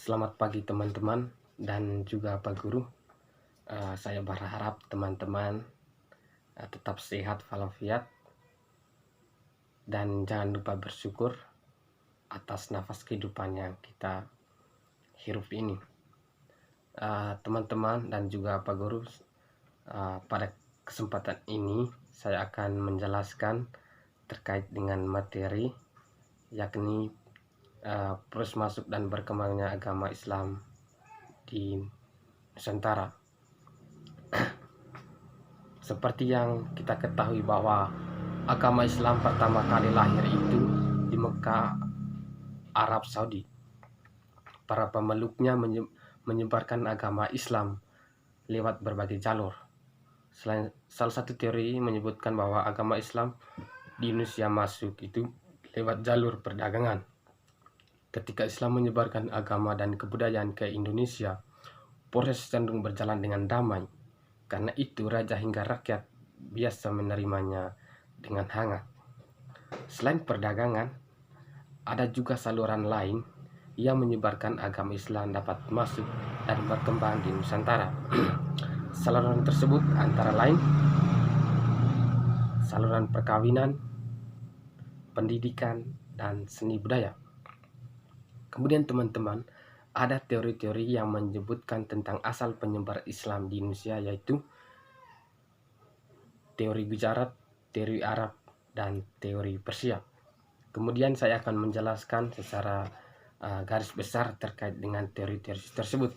Selamat pagi teman-teman dan juga Pak Guru. Saya berharap teman-teman tetap sehat walafiat dan jangan lupa bersyukur atas nafas kehidupan yang kita hirup ini. Teman-teman dan juga Pak Guru, pada kesempatan ini saya akan menjelaskan terkait dengan materi yakni proses masuk dan berkembangnya agama Islam di Nusantara. Seperti yang kita ketahui bahwa agama Islam pertama kali lahir itu di Mekah, Arab Saudi. Para pemeluknya menyebarkan agama Islam lewat berbagai jalur. Salah satu teori menyebutkan bahwa agama Islam di Indonesia masuk itu lewat jalur perdagangan. Ketika Islam menyebarkan agama dan kebudayaan ke Indonesia, proses cenderung berjalan dengan damai. Karena itu raja hingga rakyat biasa menerimanya dengan hangat. Selain perdagangan, ada juga saluran lain yang menyebarkan agama Islam dapat masuk dan berkembang di Nusantara. Saluran tersebut antara lain saluran perkawinan, pendidikan, dan seni budaya. Kemudian teman-teman, ada teori-teori yang menyebutkan tentang asal penyebar Islam di Indonesia, yaitu teori Gujarat, teori Arab, dan teori Persia. Kemudian saya akan menjelaskan secara garis besar terkait dengan teori-teori tersebut.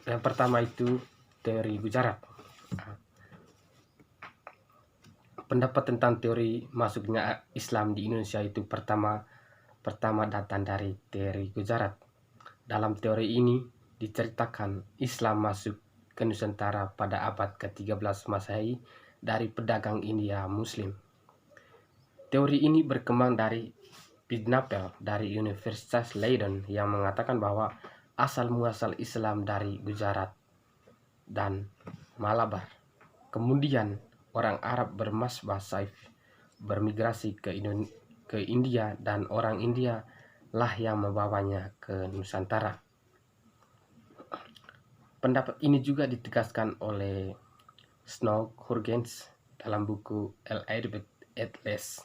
Yang pertama itu teori Gujarat. Pendapat tentang teori masuknya Islam di Indonesia itu pertama datang dari teori Gujarat. Dalam teori ini diceritakan Islam masuk ke Nusantara pada abad ke-13 Masehi dari pedagang India Muslim. Teori ini berkembang dari Pignapel dari Universitas Leiden yang mengatakan bahwa asal muasal Islam dari Gujarat dan Malabar. Kemudian orang Arab bermasbah Saif bermigrasi ke India dan orang India lah yang membawanya ke Nusantara. Pendapat ini juga ditegaskan oleh Snow Hurgens dalam buku Al-Arabic Atlas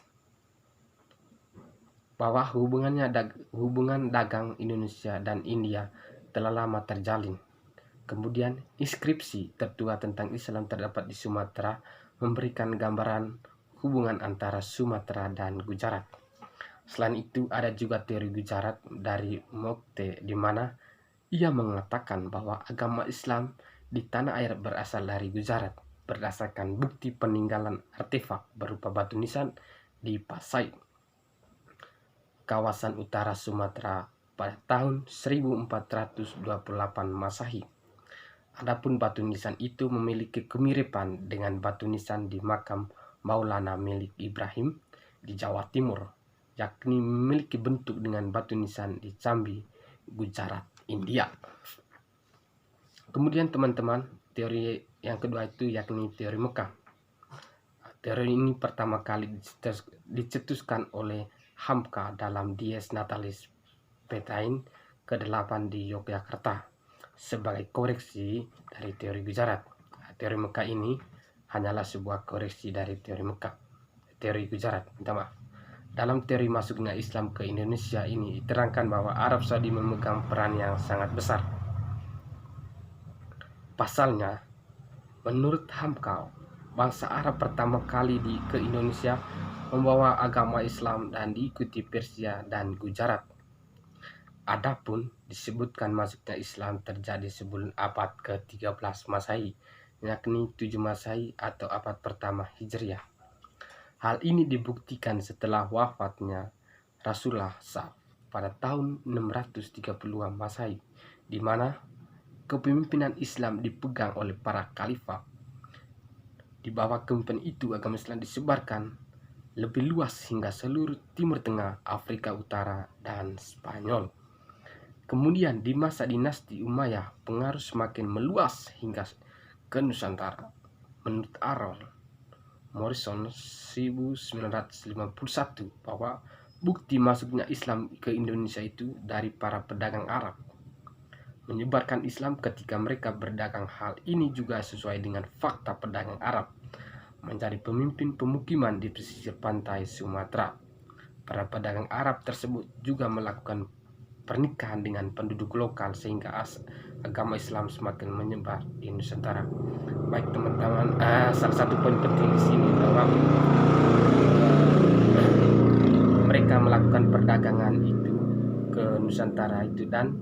bahwa hubungan dagang Indonesia dan India telah lama terjalin. Kemudian inskripsi tertua tentang Islam terdapat di Sumatera memberikan gambaran hubungan antara Sumatera dan Gujarat. Selain itu ada juga teori Gujarat dari Mokte di mana ia mengatakan bahwa agama Islam di tanah air berasal dari Gujarat berdasarkan bukti peninggalan artefak berupa batu nisan di Pasai, kawasan utara Sumatera pada tahun 1428 Masehi. Adapun batu nisan itu memiliki kemiripan dengan batu nisan di makam Maulana milik Ibrahim di Jawa Timur, yakni memiliki bentuk dengan batu nisan di Jambi, Gujarat, India. Kemudian teman-teman, teori yang kedua itu yakni teori Mekah. Teori ini pertama kali dicetuskan oleh Hamka dalam Dies Natalis Petain ke-8 di Yogyakarta sebagai koreksi dari teori Gujarat. Teori Mekah ini hanyalah sebuah koreksi dari teori Gujarat. Dalam teori masuknya Islam ke Indonesia ini diterangkan bahwa Arab Saudi memegang peran yang sangat besar. Pasalnya, menurut Hamka, bangsa Arab pertama kali ke Indonesia membawa agama Islam dan diikuti Persia dan Gujarat. Adapun disebutkan masuknya Islam terjadi sebelum abad ke-13 Masehi, yakni 7 Masehi atau abad pertama Hijriah. Hal ini dibuktikan setelah wafatnya Rasulullah SAW pada tahun 630-an Masehi, di mana kepemimpinan Islam dipegang oleh para khalifah. Di bawah kepemimpinan itu agama Islam disebarkan lebih luas hingga seluruh Timur Tengah, Afrika Utara, dan Spanyol. Kemudian di masa dinasti Umayyah, pengaruh semakin meluas hingga ke Nusantara. Menurut Aaron Morrison 1951 bahwa bukti masuknya Islam ke Indonesia itu dari para pedagang Arab menyebarkan Islam ketika mereka berdagang. Hal ini juga sesuai dengan fakta pedagang Arab menjadi pemimpin pemukiman di pesisir pantai Sumatera. Para pedagang Arab tersebut juga melakukan pernikahan dengan penduduk lokal sehingga agama Islam semakin menyebar di Nusantara. Baik teman-teman, salah satu poin penting di sini bahwa mereka melakukan perdagangan itu ke Nusantara itu, dan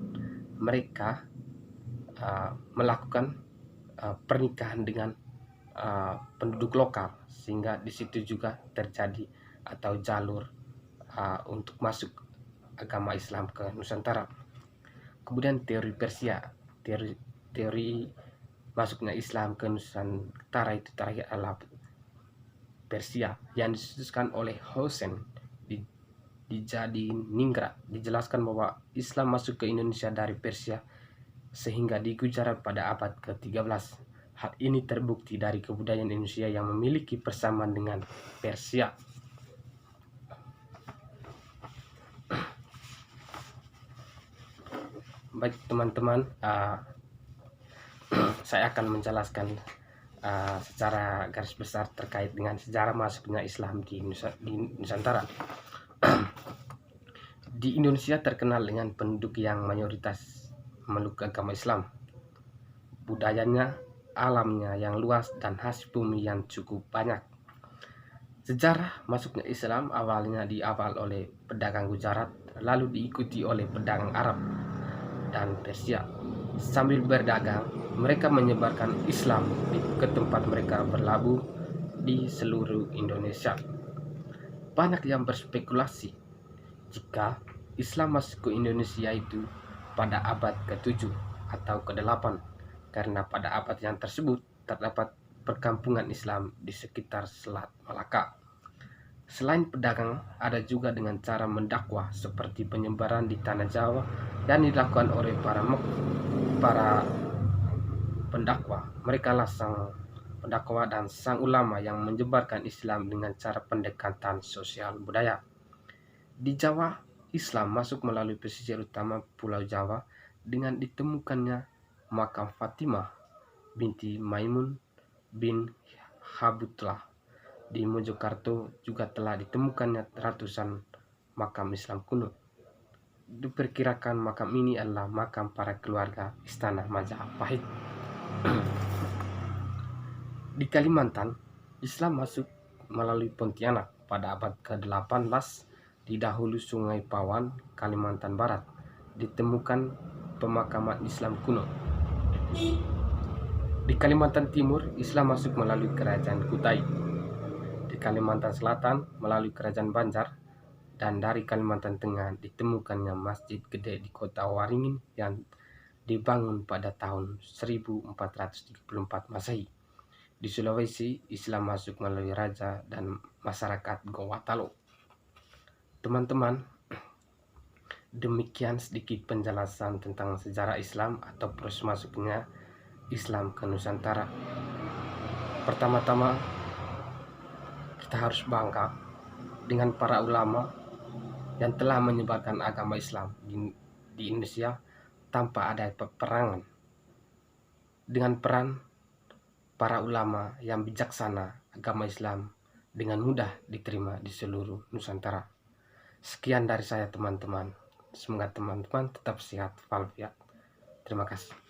mereka melakukan pernikahan dengan penduduk lokal, sehingga di situ juga terjadi atau jalur untuk masuk agama Islam ke Nusantara. Kemudian teori Persia, teori masuknya Islam ke Nusantara itu terakhir adalah Persia yang disusun oleh Hussein di Jadiningrat. Dijelaskan bahwa Islam masuk ke Indonesia dari Persia sehingga di Gujarat pada abad ke-13. Hal ini terbukti dari kebudayaan Indonesia yang memiliki persamaan dengan Persia. Baik teman-teman, saya akan menjelaskan secara garis besar terkait dengan sejarah masuknya Islam di Nusantara. Di Indonesia terkenal dengan penduduk yang mayoritas memeluk agama Islam. Budayanya, alamnya yang luas, dan hasil bumi yang cukup banyak. Sejarah masuknya Islam awalnya diawal oleh pedagang Gujarat, lalu diikuti oleh pedagang Arab dan Persia. Sambil berdagang, mereka menyebarkan Islam ke tempat mereka berlabuh di seluruh Indonesia. Banyak yang berspekulasi jika Islam masuk ke Indonesia itu pada abad ke-7 atau ke-8, karena pada abad yang tersebut terdapat perkampungan Islam di sekitar Selat Malaka. Selain pedagang, ada juga dengan cara mendakwah seperti penyebaran di tanah Jawa yang dilakukan oleh para pendakwah. Mereka lah sang pendakwah dan sang ulama yang menyebarkan Islam dengan cara pendekatan sosial budaya. Di Jawa, Islam masuk melalui pesisir utama Pulau Jawa dengan ditemukannya makam Fatimah binti Maimun bin Habutlah. Di Mojokerto juga telah ditemukannya ratusan makam Islam kuno. Diperkirakan makam ini adalah makam para keluarga Istana Majapahit. Di Kalimantan, Islam masuk melalui Pontianak pada abad ke-18 di dahulu Sungai Pawan, Kalimantan Barat. Ditemukan pemakaman Islam kuno. Di Kalimantan Timur, Islam masuk melalui Kerajaan Kutai. Di Kalimantan Selatan melalui Kerajaan Banjar, dan dari Kalimantan Tengah ditemukannya Masjid Gede di Kota Waringin yang dibangun pada tahun 1434 Masehi. Di Sulawesi, Islam masuk melalui raja dan masyarakat Gowatalo. Teman-teman, demikian sedikit penjelasan tentang sejarah Islam atau proses masuknya Islam ke Nusantara. Pertama-tama, kita harus bangga dengan para ulama yang telah menyebarkan agama Islam di Indonesia tanpa ada peperangan. Dengan peran para ulama yang bijaksana, agama Islam dengan mudah diterima di seluruh Nusantara. Sekian dari saya teman-teman. Semoga teman-teman tetap sehat walafiat. Terima kasih.